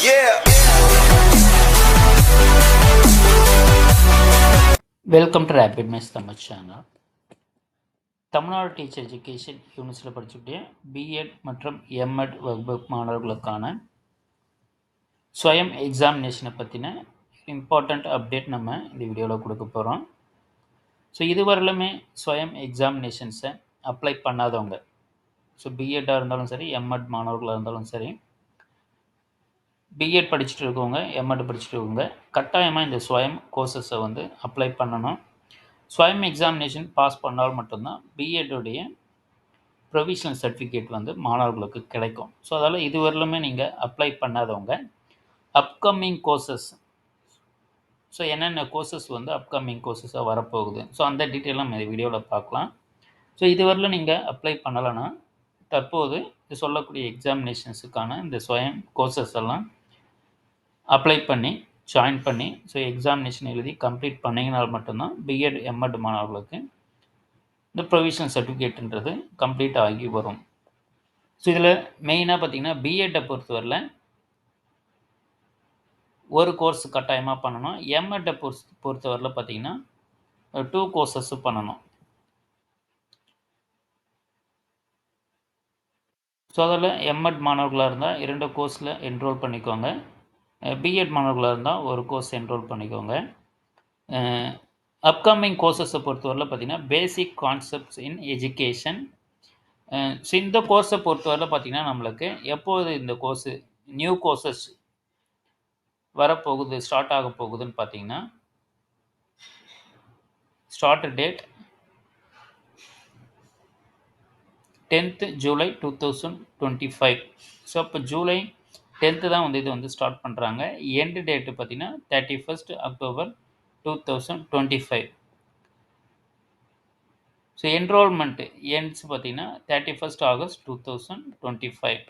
Yeah. Welcome to rapid maths Tamil channel. Tamil Nadu teacher education யூனிவர்சிட்டியில் படிச்சுக்கிட்டே BEd மற்றும் எம்எட் வகுப்பு மாணவர்களுக்கான ஸ்வயம் எக்ஸாமினேஷனை பற்றின இம்பார்ட்டண்ட் அப்டேட் நம்ம இந்த வீடியோவில் கொடுக்க போகிறோம். ஸோ இதுவரையிலுமே ஸ்வயம் எக்ஸாமினேஷன்ஸை அப்ளை பண்ணாதவங்க, ஸோ பிஎட்டாக இருந்தாலும் சரி, எம்எட் மாணவர்களாக இருந்தாலும் சரி, பிஎட் படிச்சுட்டு இருக்கவங்க, எம்எட் படிச்சுட்டு இருக்கவங்க கட்டாயமாக இந்த ஸ்வயம் கோர்சஸை வந்து அப்ளை பண்ணணும். ஸ்வயம் எக்ஸாமினேஷன் பாஸ் பண்ணால் மட்டும்தான் பிஎட்டுடைய ப்ரொவிஷனல் சர்டிஃபிகேட் வந்து மாணவர்களுக்கு கிடைக்கும். ஸோ அதால் இதுவரையிலுமே நீங்கள் அப்ளை பண்ணாதவங்க அப்கமிங் கோர்சஸ், ஸோ என்னென்ன கோர்சஸ் வந்து அப்கமிங் கோர்சஸாக வரப்போகுது, ஸோ அந்த டீட்டெயிலாம் நம்ம இந்த வீடியோவில் பார்க்கலாம். ஸோ இதுவரையிலும் நீங்கள் அப்ளை பண்ணலைன்னா தற்போது இது சொல்லக்கூடிய எக்ஸாமினேஷன்ஸுக்கான இந்த ஸ்வயம் கோர்சஸ் எல்லாம் அப்ளை பண்ணி ஜாயின் பண்ணி ஸோ எக்ஸாமினேஷன் எழுதி கம்ப்ளீட் பண்ணிங்கனால் மட்டும்தான் பிஎட் எம்எட் மாணவர்களுக்கு இந்த ப்ரொவிஷனல் சர்டிஃபிகேட்டுன்றது கம்ப்ளீட் ஆகி வரும். ஸோ இதில் மெயினாக பார்த்திங்கன்னா பிஎட்டை பொறுத்தவரையில் ஒரு கோர்ஸ் கட்டாயமாக பண்ணணும். எம்எட்டை பொறுத்தவரையில் பார்த்திங்கன்னா 2 கோர்சஸ் பண்ணணும். ஸோ அதில் எம்எட் மாணவர்களாக இருந்தால் 2 கோர்ஸில் என்ரோல் பண்ணிக்கோங்க. பிஎட் மாணவர்களாக இருந்தால் ஒரு கோர்ஸ் என்ரோல் பண்ணிக்கோங்க. அப்கமிங் கோர்சஸை பொறுத்தவரையில் பார்த்திங்கன்னா பேசிக் கான்செப்ட்ஸ் இன் எஜுகேஷன். ஸோ இந்த கோர்ஸை பொறுத்தவரையில் பார்த்திங்கன்னா நம்மளுக்கு எப்போது இந்த கோர்ஸு நியூ கோர்சஸ் வரப்போகுது, ஸ்டார்ட் ஆக போகுதுன்னு பார்த்திங்கன்னா start date 10th July 2025. So அப்போ ஜூலை 10th தான் வந்து இது வந்து ஸ்டார்ட் பண்ணுறாங்க. எண்டு டேட்டு பார்த்திங்கன்னா 31st October 2025. So enrolment ends பார்த்திங்கன்னா 31st August 2025.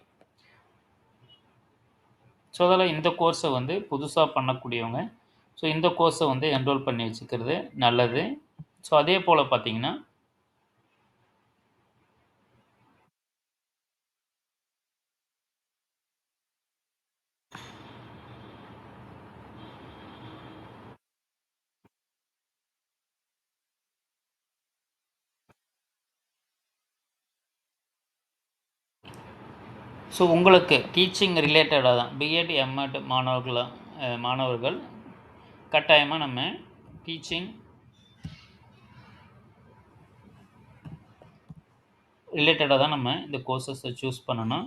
ஸோ அதில் இந்த கோர்ஸை வந்து புதுசாக பண்ணக்கூடியவங்க ஸோ இந்த கோர்ஸை வந்து என்ரோல் பண்ணி வச்சுக்கிறது நல்லது. ஸோ அதே போல் பார்த்திங்கன்னா ஸோ உங்களுக்கு டீச்சிங் ரிலேட்டடாக தான் பிஎட் எம்எட் மாணவர்கள் கட்டாயமாக நம்ம டீச்சிங் ரிலேட்டடாக தான் நம்ம இந்த கோர்சஸை சூஸ் பண்ணணும்.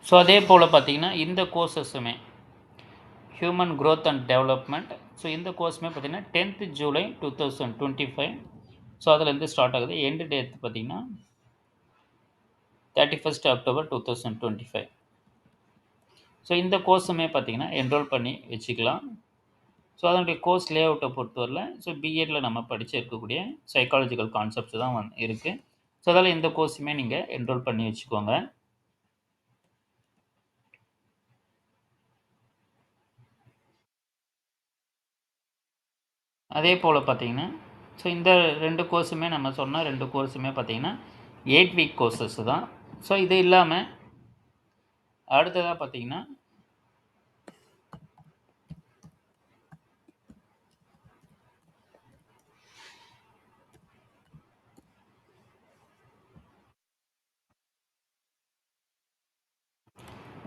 ஸோ அதே போல் பார்த்திங்கன்னா இந்த கோர்சஸுமே human growth and development, so இந்த கோர்ஸுமே பார்த்திங்கன்னா 10th July 2025. ஸோ அதிலேருந்து ஸ்டார்ட் ஆகுது. எண்டு டேட் பார்த்திங்கன்னா 31st October 2025. ஸோ இந்த கோர்ஸுமே பார்த்திங்கன்னா என்ரோல் பண்ணி வச்சுக்கலாம். ஸோ அதனுடைய கோர்ஸ் லே அவுட்டை பொறுத்தவரையில் ஸோ பிஎட்டில் நம்ம படித்து இருக்கக்கூடிய சைக்காலஜிக்கல் கான்செப்ட்ஸ் தான் இருக்குது. ஸோ அதில் இந்த கோர்ஸுமே நீங்கள் என்ரோல் பண்ணி வச்சுக்கோங்க. அதே போல் பார்த்திங்கன்னா ஸோ இந்த 2 கோர்ஸுமே நம்ம சொன்ன 2 கோர்ஸுமே பார்த்திங்கன்னா 8 வீக் கோர்சஸ் தான். ஸோ இது இல்லாமல் அடுத்ததாக பார்த்திங்கன்னா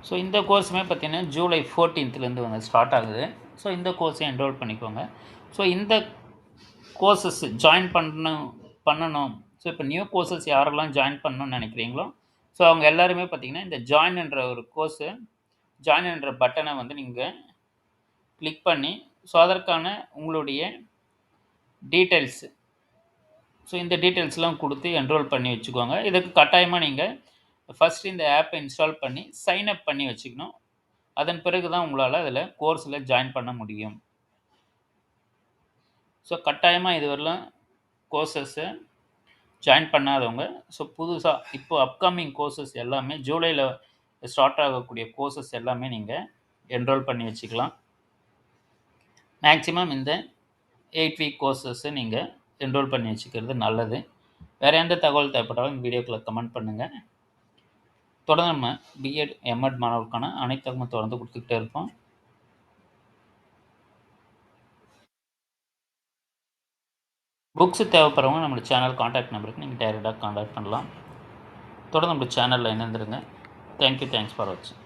ஸோ இந்த கோர்ஸுமே பார்த்திங்கன்னா July 14th வந்து ஸ்டார்ட் ஆகுது. ஸோ இந்த கோர்ஸை என்ரோல் பண்ணிக்கோங்க. ஸோ இந்த கோர்சஸ் ஜாயின் பண்ணணும். ஸோ இப்போ நியூ கோர்சஸ் யாரெல்லாம் ஜாயின் பண்ணணும்னு நினைக்கிறீங்களோ ஸோ அவங்க எல்லாருமே பார்த்திங்கன்னா இந்த ஜாயின் என்ற ஒரு கோர்ஸு ஜாயின் என்ற பட்டனை வந்து நீங்கள் கிளிக் பண்ணி ஸோ அதற்கான உங்களுடைய டீட்டெயில்ஸு ஸோ இந்த டீட்டெயில்ஸ்லாம் கொடுத்து என்ரோல் பண்ணி வச்சுக்கோங்க. இதுக்கு கட்டாயமாக நீங்கள் ஃபஸ்ட்டு இந்த ஆப்பை இன்ஸ்டால் பண்ணி சைன்அப் பண்ணி வச்சுக்கணும். அதன் பிறகு தான் உங்களால் அதில் கோர்ஸில் ஜாயின் பண்ண முடியும். ஸோ கட்டாயமாக இதுவரையிலும் கோர்சஸ்ஸை ஜாயின் பண்ணாதவங்க ஸோ புதுசாக இப்போ அப்கமிங் கோர்சஸ் எல்லாமே ஜூலையில் ஸ்டார்ட் ஆகக்கூடிய கோர்சஸ் எல்லாமே நீங்கள் என்ரோல் பண்ணி வச்சுக்கலாம். மேக்ஸிமம் இந்த 8 வீக் கோர்சஸை நீங்கள் என்ரோல் பண்ணி வச்சுக்கிறது நல்லது. வேறு எந்த தகவல் தேவைப்பட்டாலும் இந்த வீடியோக்குள்ள கமெண்ட் பண்ணுங்கள். தொடர்ந்து நம்ம பிஎட் எம்எட் மாணவர்களுக்கான அனைத்து தகவலும் தொடர்ந்து கொடுத்துக்கிட்டே இருப்போம். புக்ஸ் தேவைப்படுறவங்க நம்மளோட சேனல் காண்டாக்ட் நம்பருக்கு நீங்கள் டைரெக்டாக காண்டாக்ட் பண்ணலாம். தொடர்ந்து நம்ம சேனலில் இணைந்துருங்க. தேங்க்யூ, தேங்க்ஸ் ஃபார் வாட்சிங்.